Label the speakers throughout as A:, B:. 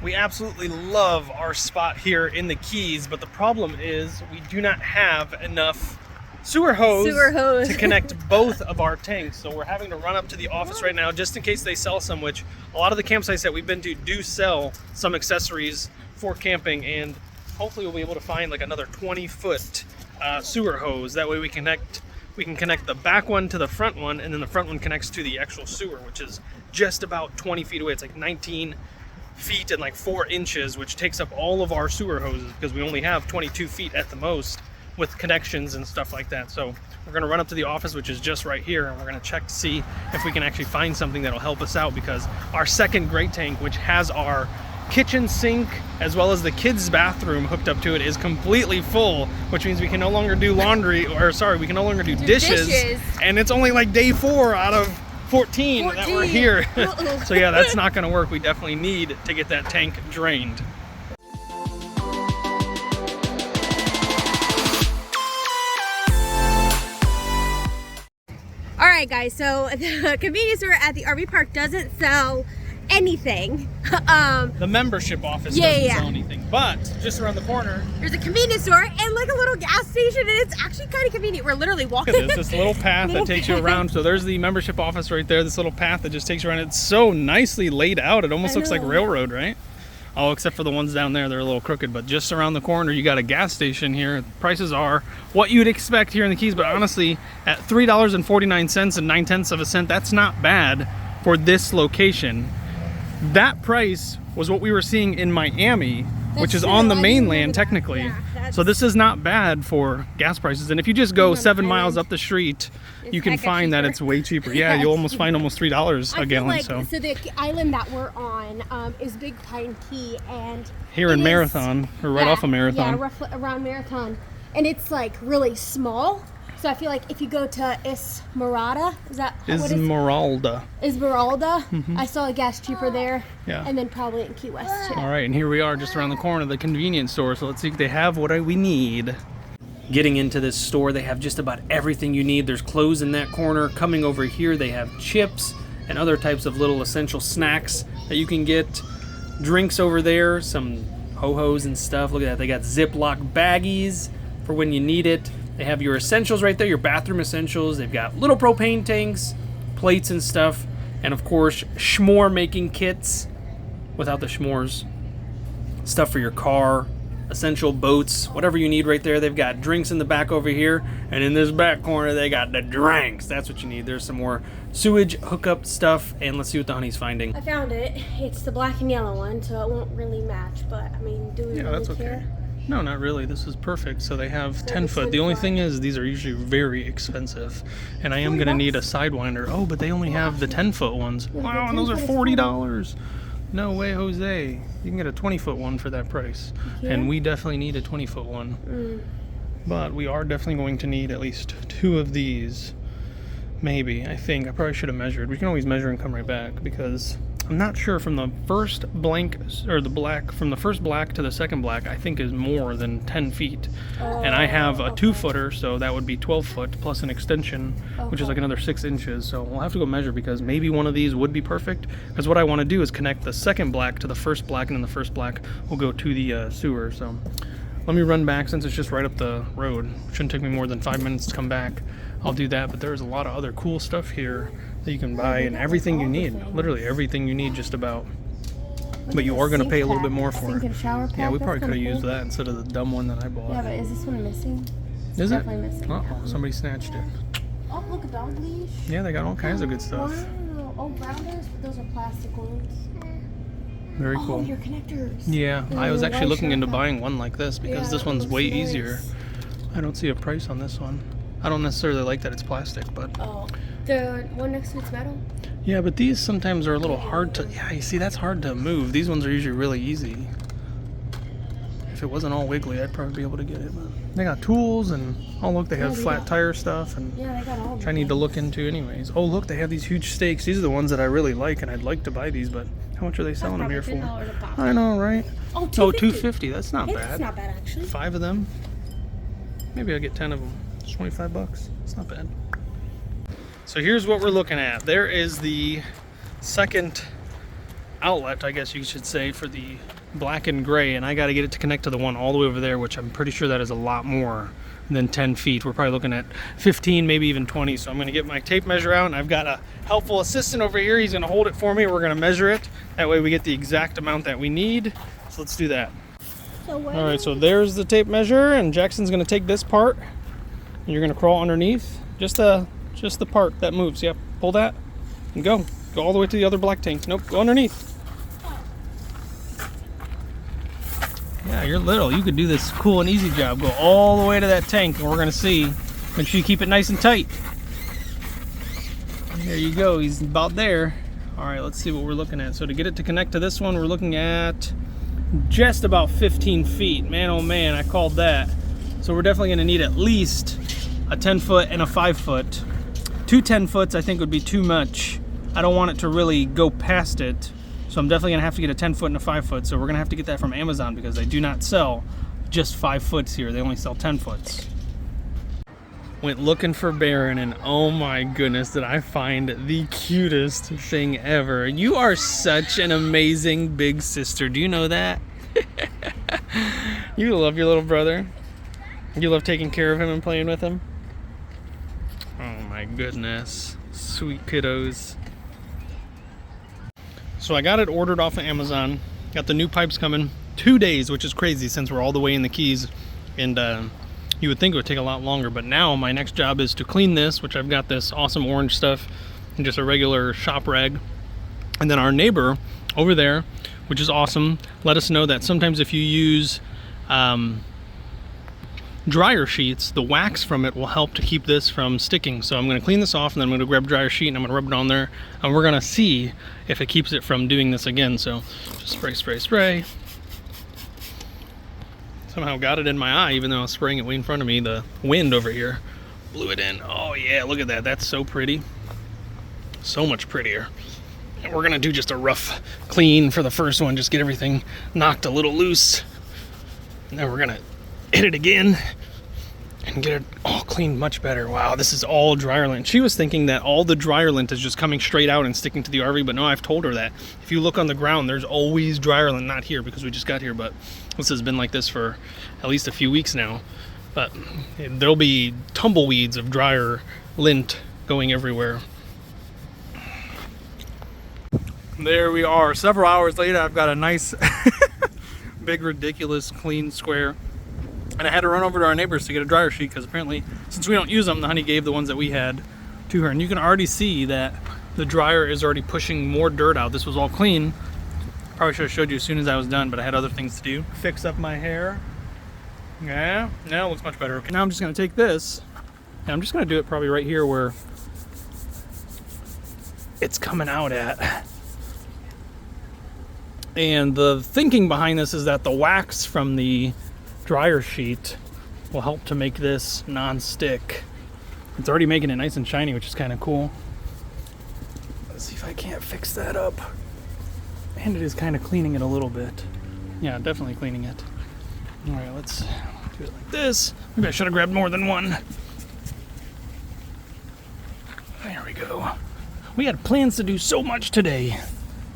A: We absolutely love our spot here in the Keys, but the problem is we do not have enough sewer hose to connect both of our tanks. So we're having to run up to the office right now just in case they sell some, which a lot of the campsites that we've been to do sell some accessories for camping, and hopefully we'll be able to find like another 20-foot sewer hose. That way we can connect the back one to the front one, and then the front one connects to the actual sewer, which is just about 20 feet away. It's like 19 feet and like 4 inches, which takes up all of our sewer hoses because we only have 22 feet at the most with connections and stuff like that. So we're going to run up to the office, which is just right here, and we're going to check to see if we can actually find something that'll help us out, because our second great tank, which has our kitchen sink as well as the kids' bathroom hooked up to it, is completely full, which means we can no longer do laundry, or sorry, we can no longer do dishes. And it's only like day 4 out of 14 that we're here. So yeah, that's not going to work. We definitely need to get that tank drained.
B: All right, guys, so the convenience store at the RV park doesn't sell anything.
A: The membership office doesn't sell anything, but just around the corner
B: there's a convenience store and like a little gas station, and it's actually kind of convenient. We're literally walking.
A: Look at this little path that takes you around. So there's the membership office right there, this little path that just takes you around. It's so nicely laid out. It almost looks like railroad, right? Oh, except for the ones down there, they're a little crooked, but just around the corner you got a gas station here. Prices are what you'd expect here in the Keys, but honestly at $3.49 and 9/10 of a cent, that's not bad for this location. That price was what we were seeing in Miami, which is on the mainland technically. So this is not bad for gas prices. And if you just go 7 miles up the street, you can find that it's way cheaper. Yeah, you'll almost find almost $3 a gallon.
B: Like, so the island that we're on is Big Pine Key, and
A: here in Marathon, or right off of Marathon.
B: Yeah, roughly around Marathon, and it's like really small. So I feel like if you go to Esmeralda,
A: Esmeralda.
B: I saw a gas cheaper there.
A: Yeah.
B: And then probably in Key West too.
A: All right, and here we are just around the corner of the convenience store. So let's see if they have what we need. Getting into this store, they have just about everything you need. There's clothes in that corner. Coming over here, they have chips and other types of little essential snacks that you can get. Drinks over there, some ho-hos and stuff. Look at that, they got Ziploc baggies for when you need it. They have your essentials right there, your bathroom essentials. They've got little propane tanks, plates and stuff, and of course, s'more making kits without the s'mores. Stuff for your car, essential boats, whatever you need right there. They've got drinks in the back over here, and in this back corner, they got the drinks. That's what you need. There's some more sewage hookup stuff, and let's see what the honey's finding.
B: I found it. It's the black and yellow one, so it won't really match, but I mean, do we really care?
A: No, not really. This is perfect. So they have 10 foot. The only thing is these are usually very expensive, and I am going to need a sidewinder. Oh, but they only have the 10-foot ones. Wow, and those are $40. No way, Jose. You can get a 20-foot one for that price. And we definitely need a 20-foot one. But we are definitely going to need at least 2 of these. Maybe, I think. I probably should have measured. We can always measure and come right back, because I'm not sure from the first blank, or the black, from the first black to the second black, I think is more than 10 feet. And I have a 2-footer, so that would be 12 foot plus an extension, which is like another 6 inches. So we'll have to go measure, because maybe one of these would be perfect. Because what I want to do is connect the second black to the first black, and then the first black will go to the sewer. So let me run back, since it's just right up the road. It shouldn't take me more than 5 minutes to come back. I'll do that, but there's a lot of other cool stuff here that you can buy, and everything you need, literally everything you need just about. But you are going to pay a little bit more for it. Yeah, we probably could have used that instead of the dumb one that I bought.
B: Yeah, but is this one missing?
A: Is it?
B: Definitely missing.
A: Uh-oh, somebody snatched it.
B: Oh, look, a dog leash.
A: Yeah, they got all kinds of good stuff.
B: Wow. Oh, rounders, but those are plastic ones.
A: Very cool.
B: Oh, your connectors.
A: Yeah, I was actually looking into buying one like this, because this one's way easier. I don't see a price on this one. I don't necessarily like that it's plastic, but...
B: Oh, the one next to it's metal?
A: Yeah, but these sometimes are a little hard to... Yeah, you see, that's hard to move. These ones are usually really easy. If it wasn't all wiggly, I'd probably be able to get it. But they got tools, and... Oh, look, they have flat tire stuff, and...
B: Yeah, they got all
A: which I need to look into anyways. Oh, look, they have these huge stakes. These are the ones that I really like, and I'd like to buy these, but how much are they selling them here for? I know, right?
B: Oh,
A: $2.50. That's not bad.
B: That's not bad, actually.
A: 5 of them. Maybe I'll get 10 of them. It's $25. It's not bad. So here's what we're looking at. There is the second outlet, I guess you should say, for the black and gray, and I got to get it to connect to the one all the way over there, which I'm pretty sure that is a lot more than 10 feet. We're probably looking at 15, maybe even 20. So I'm going to get my tape measure out, and I've got a helpful assistant over here. He's going to hold it for me. We're going to measure it. That way we get the exact amount that we need. So let's do that. All right, so there's the tape measure, and Jackson's going to take this part, and you're going to crawl underneath. Just the part that moves. Yep, pull that and go. Go all the way to the other black tank. Nope, go underneath. Yeah, you're little. You could do this cool and easy job. Go all the way to that tank, and we're going to see. Make sure you keep it nice and tight. There you go. He's about there. All right, let's see what we're looking at. So to get it to connect to this one, we're looking at just about 15 feet. Man, oh man, I called that. So we're definitely going to need at least a 10-foot and a 5-foot. 2 10-foots I think would be too much. I don't want it to really go past it. So I'm definitely gonna have to get a 10-foot and a 5-foot. So we're gonna have to get that from Amazon because they do not sell just 5-foots here. They only sell 10-foots. Went looking for Baron, and oh my goodness, did I find the cutest thing ever. You are such an amazing big sister. Do you know that? You love your little brother. You love taking care of him and playing with him. Oh my goodness, sweet kiddos. So I got it ordered off of Amazon. Got the new pipes coming. 2 days, which is crazy since we're all the way in the Keys, and you would think it would take a lot longer, but now my next job is to clean this, which I've got this awesome orange stuff and just a regular shop rag. And then our neighbor over there, which is awesome, let us know that sometimes if you use dryer sheets, the wax from it will help to keep this from sticking. So I'm going to clean this off, and then I'm going to grab dryer sheet and I'm going to rub it on there, and we're going to see if it keeps it from doing this again. So just spray, spray, spray. Somehow got it in my eye, even though I was spraying it way in front of me. The wind over here blew it in. Oh yeah, look at that. That's so pretty. So much prettier. And we're going to do just a rough clean for the first one, just get everything knocked a little loose. And then we're going to hit it again and get it all cleaned much better. Wow, this is all dryer lint. She was thinking that all the dryer lint is just coming straight out and sticking to the RV, but no, I've told her that if you look on the ground, there's always dryer lint. Not here because we just got here, but this has been like this for at least a few weeks now. But there'll be tumbleweeds of dryer lint going everywhere. There we are. Several hours later, I've got a nice big ridiculous clean square. And I had to run over to our neighbors to get a dryer sheet because apparently, since we don't use them, the honey gave the ones that we had to her. And you can already see that the dryer is already pushing more dirt out. This was all clean. Probably should have showed you as soon as I was done, but I had other things to do. Fix up my hair. Yeah, now it looks much better. Okay, now I'm just going to take this, and I'm just going to do it probably right here where it's coming out at. And the thinking behind this is that the wax from the dryer sheet will help to make this non-stick. It's already making it nice and shiny, which is kind of cool. Let's see if I can't fix that up. And it is kind of cleaning it a little bit. Yeah, definitely cleaning it. All right, let's do it like this. Maybe I should have grabbed more than one. There we go. We had plans to do so much today,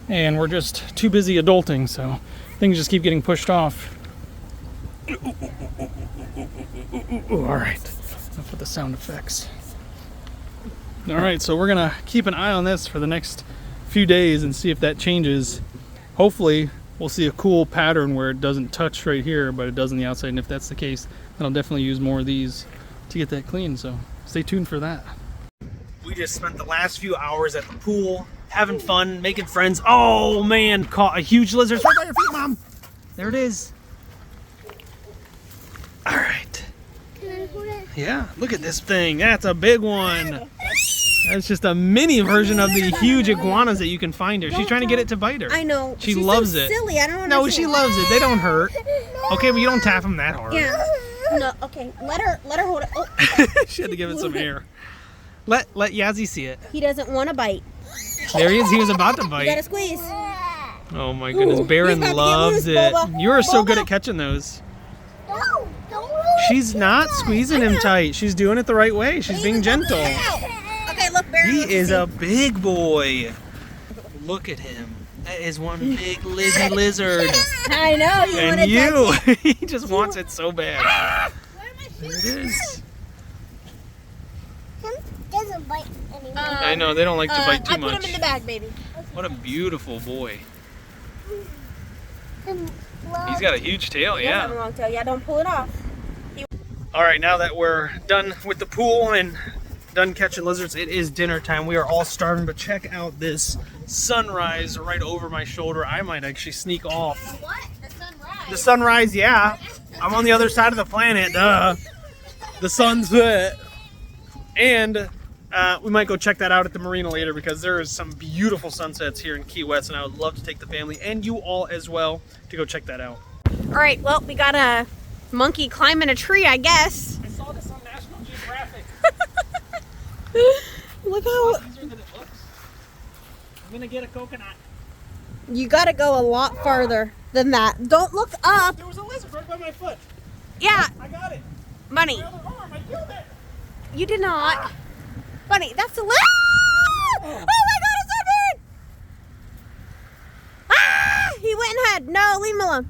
A: and we're just too busy adulting, so things just keep getting pushed off. All right, enough with the sound effects. All right, so we're gonna keep an eye on this for the next few days and see if that changes. Hopefully we'll see a cool pattern where it doesn't touch right here, but it does on the outside, and if that's the case, then I'll definitely use more of these to get that clean, so stay tuned for that. We just spent the last few hours at the pool, having fun, making friends. Oh man, caught a huge lizard. Right by your feet, Mom. There it is. All right.
B: Can I hold it?
A: Yeah, look at this thing. That's a big one. That's just a mini version of the huge iguanas that you can find here. She's trying to get it to bite her.
B: I know.
A: She loves
B: so
A: it.
B: Silly. I don't know.
A: No, she loves it. They don't hurt. Okay, but you don't tap them that hard.
B: Yeah. No. Okay. Let her hold it. Oh.
A: She had to give it some air. Let Yazzie see it.
B: He doesn't want to bite.
A: There he is. He was about to
B: You
A: bite.
B: gotta squeeze.
A: Oh my goodness, Baron
B: He's about to get
A: loves
B: loose,
A: it.
B: Boba.
A: You are so
B: Boba.
A: good at catching those.
B: No, don't.
A: She's not squeezing him tight. She's doing it the right way. She's being gentle.
B: Okay, look, Barry.
A: He is a big boy. Look at him. That is one big lizard.
B: I know. You
A: And
B: wanna touch it.
A: he just wants it so bad.
B: Where are my
A: There
B: shoes?
A: it is.
C: Him doesn't bite anymore.
A: I know, they don't like to bite too
B: I put
A: much.
B: them in the bag, baby.
A: What a beautiful boy.
C: Him
A: He's got a huge tail,
B: He does have a
A: yeah.
B: long tail. Yeah, don't pull it off.
A: All right, now that we're done with the pool and done catching lizards, it is dinner time. We are all starving, but check out this sunrise right over my shoulder. I might actually sneak off.
B: What? The sunrise.
A: The sunrise, yeah. I'm on the other side of the planet, duh. The sun's set. And we might go check that out at the marina later because there is some beautiful sunsets here in Key West, and I would love to take the family and you all as well to go check that out.
B: All right, well, we got a monkey climbing a tree, I guess.
A: I saw this on National Geographic.
B: Look how...
A: Easier than it looks. I'm gonna get a coconut.
B: You gotta go a lot farther than that. Don't look up.
A: There was a lizard right by my foot.
B: Yeah,
A: I got it.
B: Bunny.
A: My other arm, I killed it.
B: You did not. Bunny, that's the lizard. Oh my god, it's so big. Ah! He went and had. No, leave him alone.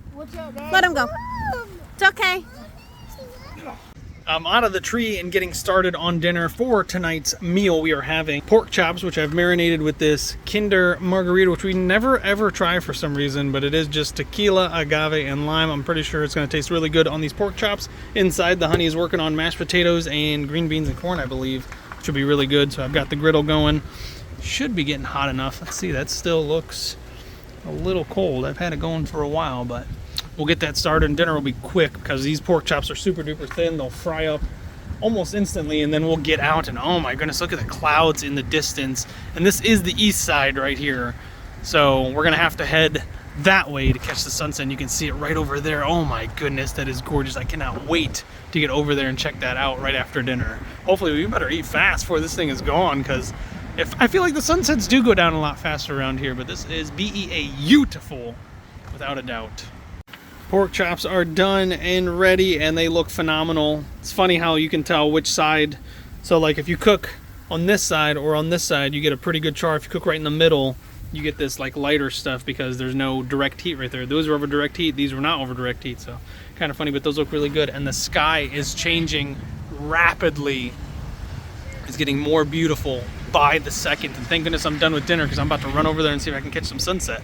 B: Let him go. It's okay.
A: I'm out of the tree and getting started on dinner for tonight's meal. We are having pork chops, which I've marinated with this Kinder margarita, which we never ever try for some reason, but it is just tequila, agave, and lime. I'm pretty sure it's going to taste really good on these pork chops. Inside, the honey is working on mashed potatoes and green beans and corn, I believe, which will be really good. So I've got the griddle going. Should be getting hot enough. Let's see, that still looks a little cold. I've had it going for a while, but we'll get that started, and dinner will be quick because these pork chops are super duper thin. They'll fry up almost instantly, and then we'll get out, and oh my goodness, look at the clouds in the distance. And this is the east side right here, so we're gonna have to head that way to catch the sunset, and you can see it right over there. Oh my goodness, that is gorgeous. I cannot wait to get over there and check that out right after dinner. Hopefully we better eat fast before this thing is gone, because I feel like the sunsets do go down a lot faster around here, but this is beautiful without a doubt. Pork chops are done and ready, and they look phenomenal. It's funny how you can tell which side. So like if you cook on this side or on this side, you get a pretty good char. If you cook right in the middle, you get this like lighter stuff because there's no direct heat right there. Those were over direct heat, these were not over direct heat, so kind of funny, but those look really good. And the sky is changing rapidly. It's getting more beautiful by the second, and thank goodness I'm done with dinner because I'm about to run over there and see if I can catch some sunset.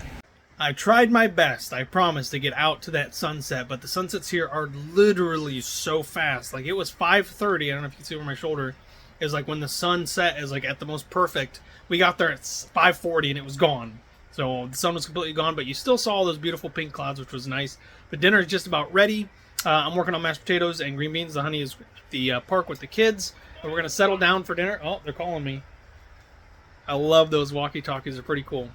A: I tried my best, I promise, to get out to that sunset, but the sunsets here are literally so fast. Like, it was 5:30, I don't know if you can see over my shoulder, it was like when the sun set is like at the most perfect. We got there at 5:40 and it was gone. So the sun was completely gone, but you still saw all those beautiful pink clouds, which was nice. But dinner is just about ready. I'm working on mashed potatoes and green beans. The honey is at the park with the kids. And we're going to settle down for dinner. Oh, they're calling me. I love those walkie-talkies, they're pretty cool.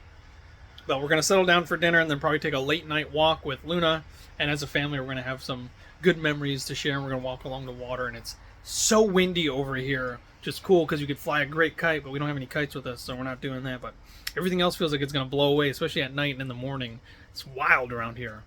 A: But we're going to settle down for dinner and then probably take a late night walk with Luna. And as a family, we're going to have some good memories to share. And we're going to walk along the water. And it's so windy over here. Just cool because you could fly a great kite, but we don't have any kites with us, so we're not doing that. But everything else feels like it's going to blow away, especially at night and in the morning. It's wild around here.